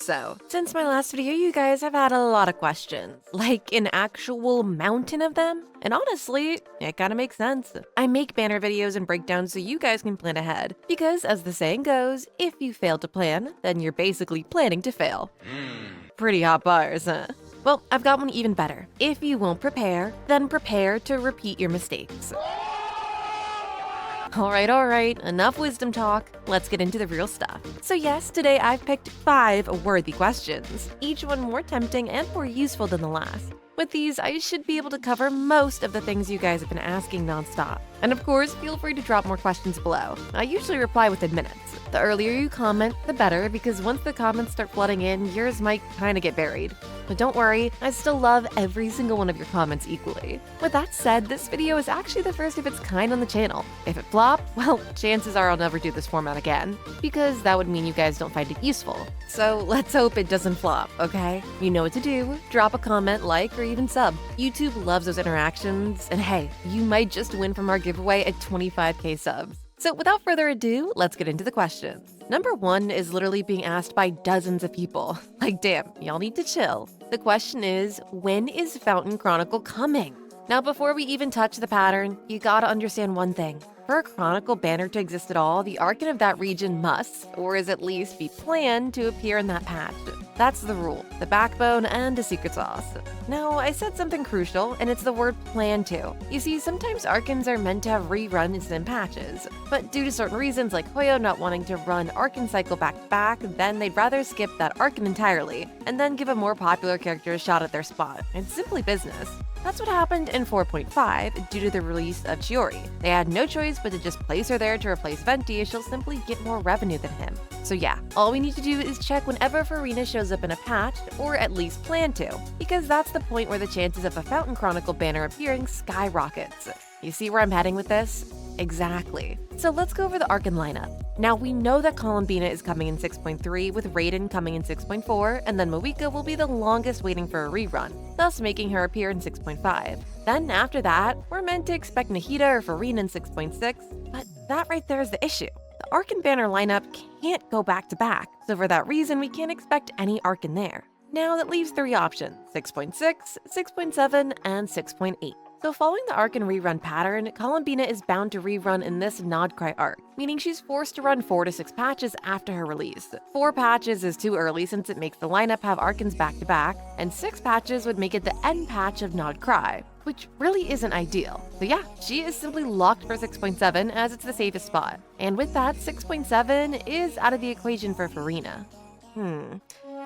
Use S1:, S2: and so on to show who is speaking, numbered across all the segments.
S1: So, since my last video, you guys have had a lot of questions, like an actual mountain of them. And honestly, it kinda makes sense. I make banner videos and breakdowns so you guys can plan ahead. Because as the saying goes, if you fail to plan, then you're basically planning to fail. Pretty hot bars, huh? Well, I've got one even better. If you won't prepare, then prepare to repeat your mistakes. All right, enough wisdom talk. Let's get into the real stuff. So yes, today I've picked 5 worthy questions, each one more tempting and more useful than the last. With these, I should be able to cover most of the things you guys have been asking nonstop. And of course, feel free to drop more questions below. I usually reply within minutes. The earlier you comment, the better, because once the comments start flooding in, yours might kinda get buried. But don't worry, I still love every single one of your comments equally. With that said, this video is actually the first of its kind on the channel. If it flopped, well, chances are I'll never do this format again, because that would mean you guys don't find it useful. So let's hope it doesn't flop, okay? You know what to do. Drop a comment, like, or even sub. YouTube loves those interactions, and hey, you might just win from our giveaway at 25k subs. So without further ado, let's get into the questions. Number 1 is literally being asked by dozens of people. Like damn, y'all need to chill. The question is, when is Fountaine Chronicle coming? Now before we even touch the pattern, you gotta understand one thing. For a Chronicle banner to exist at all, the archon of that region must, or is at least be planned to appear in that patch. That's the rule, the backbone and a secret sauce. Now, I said something crucial, and it's the word plan to. You see, sometimes archons are meant to have reruns in patches, but due to certain reasons like Hoyo not wanting to run archon cycle back to back, then they'd rather skip that archon entirely, and then give a more popular character a shot at their spot. It's simply business. That's what happened in 4.5 due to the release of Chiori. They had no choice but to just place her there to replace Venti as she'll simply get more revenue than him. So yeah, all we need to do is check whenever Farina shows up in a patch, or at least plan to, because that's the point where the chances of a Fountaine Chronicle banner appearing skyrockets. You see where I'm heading with this? Exactly. So let's go over the Archon lineup. Now we know that Columbina is coming in 6.3, with Raiden coming in 6.4, and then Moeka will be the longest waiting for a rerun, thus making her appear in 6.5. Then after that, we're meant to expect Nahida or Farina in 6.6, but that right there is the issue. The Archon banner lineup can't go back to back, so for that reason we can't expect any Archon there. Now that leaves 3 options, 6.6, 6.7, and 6.8. So following the Archon rerun pattern, Columbina is bound to rerun in this Nod Cry arc, meaning she's forced to run 4 to 6 patches after her release. 4 patches is too early since it makes the lineup have Archons back to back, and 6 patches would make it the end patch of Nod Cry, which really isn't ideal. So yeah, she is simply locked for 6.7 as it's the safest spot. And with that, 6.7 is out of the equation for Farina.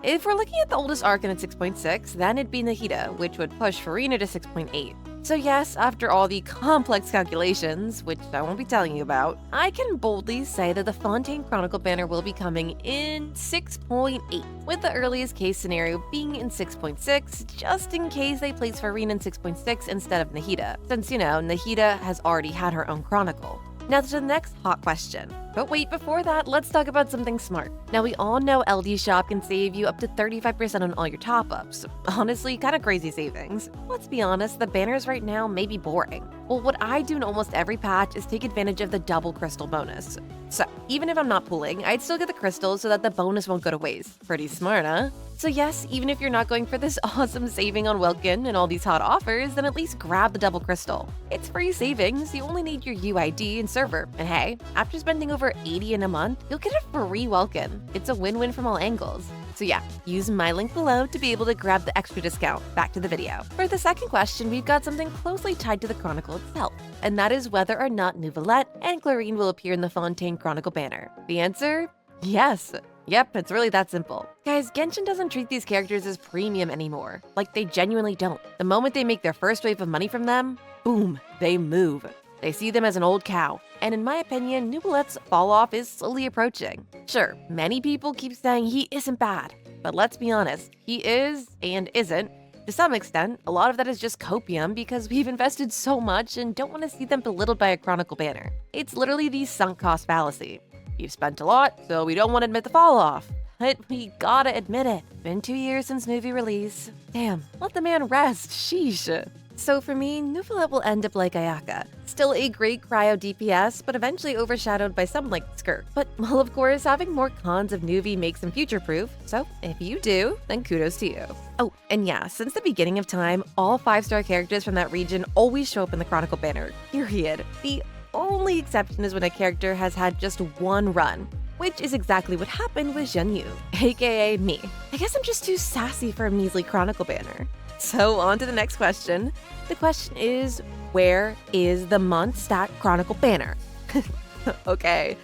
S1: If we're looking at the oldest Archon at 6.6, then it'd be Nahida, which would push Farina to 6.8. So yes, after all the complex calculations, which I won't be telling you about, I can boldly say that the Fountaine Chronicle banner will be coming in 6.8, with the earliest case scenario being in 6.6, just in case they place Farina in 6.6 instead of Nahida, since, you know, Nahida has already had her own Chronicle. Now to the next hot question. But wait, before that, let's talk about something smart. Now we all know LD Shop can save you up to 35% on all your top-ups. Honestly, kinda crazy savings. Let's be honest, the banners right now may be boring. Well, what I do in almost every patch is take advantage of the double crystal bonus. So, even if I'm not pulling, I'd still get the crystals so that the bonus won't go to waste. Pretty smart, huh? So yes, even if you're not going for this awesome saving on Wilkin and all these hot offers, then at least grab the double crystal. It's free savings, you only need your UID and server. And hey, after spending over 80 in a month, you'll get a free Wilkin. It's a win-win from all angles. So yeah, use my link below to be able to grab the extra discount. Back to the video. For the second question, we've got something closely tied to the Chronicle itself, and that is whether or not Nouvellette and Clarine will appear in the Fountaine Chronicle banner. The answer? Yes. Yep, it's really that simple. Guys, Genshin doesn't treat these characters as premium anymore. Like, they genuinely don't. The moment they make their first wave of money from them, boom, they move. They see them as an old cow, and in my opinion, Nouvellette's fall-off is slowly approaching. Sure, many people keep saying he isn't bad, but let's be honest, he is and isn't. To some extent, a lot of that is just copium because we've invested so much and don't want to see them belittled by a Chronicle banner. It's literally the sunk cost fallacy. You've spent a lot, so we don't want to admit the fall-off. But we gotta admit it. Been 2 years since movie release. Damn, let the man rest, sheesh. So for me, Nuvolet will end up like Ayaka. Still a great cryo DPS, but eventually overshadowed by someone like Skirk. But, well, of course, having more cons of Nuvi makes him future-proof, so if you do, then kudos to you. Oh, and yeah, since the beginning of time, all 5-star characters from that region always show up in the Chronicle banner, period. The only exception is when a character has had just one run, which is exactly what happened with xianyun, aka me. I guess I'm just too sassy for a measly Chronicle banner. So on to the next question. The question is, where is the Mondstadt Chronicle banner? Okay,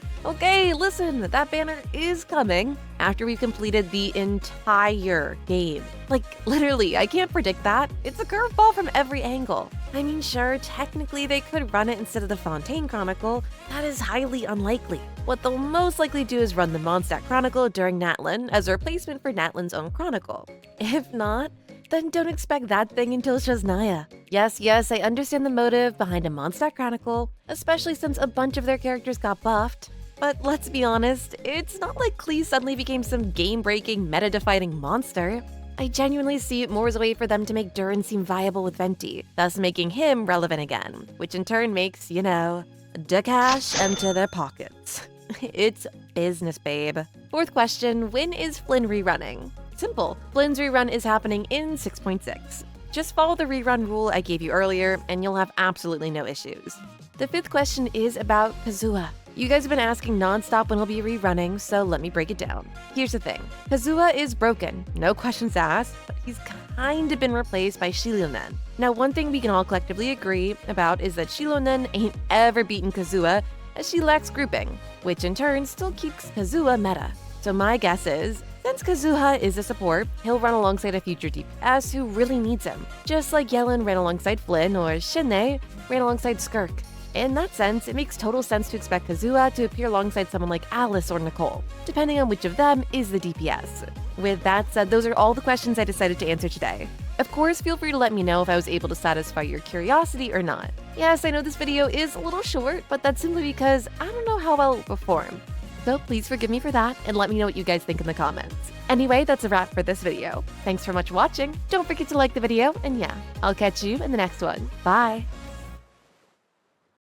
S1: listen, that banner is coming after we've completed the entire game. Like, literally, I can't predict that. It's a curveball from every angle. I mean, sure, technically they could run it instead of the Fountaine Chronicle. That is highly unlikely. What they'll most likely do is run the Mondstadt Chronicle during Natlin as a replacement for Natlin's own Chronicle. If not, then don't expect that thing until Shasnaya. Yes, I understand the motive behind a Mondstadt Chronicle, especially since a bunch of their characters got buffed. But let's be honest, it's not like Klee suddenly became some game-breaking, meta-defining monster. I genuinely see it more as a way for them to make Durin seem viable with Venti, thus making him relevant again, which in turn makes, the cash enter their pockets. It's business, babe. Fourth question, when is Flynn rerunning? Simple. Flynn's rerun is happening in 6.6. Just follow the rerun rule I gave you earlier, and you'll have absolutely no issues. The fifth question is about Kazuha. You guys have been asking nonstop when he'll be rerunning, so let me break it down. Here's the thing. Kazuha is broken, no questions asked, but he's kinda been replaced by xianyun. Now, one thing we can all collectively agree about is that xianyun ain't ever beaten Kazuha, as she lacks grouping, which in turn still keeps Kazuha meta. So my guess is, since Kazuha is a support, he'll run alongside a future DPS who really needs him, just like Yellen ran alongside Flynn or Shinne ran alongside Skirk. In that sense, it makes total sense to expect Kazuha to appear alongside someone like Alice or Nicole, depending on which of them is the DPS. With that said, those are all the questions I decided to answer today. Of course, feel free to let me know if I was able to satisfy your curiosity or not. Yes, I know this video is a little short, but that's simply because I don't know how well it will perform. So please forgive me for that and let me know what you guys think in the comments. Anyway, that's a wrap for this video. Thanks for much watching. Don't forget to like the video, and yeah, I'll catch you in the next one. Bye!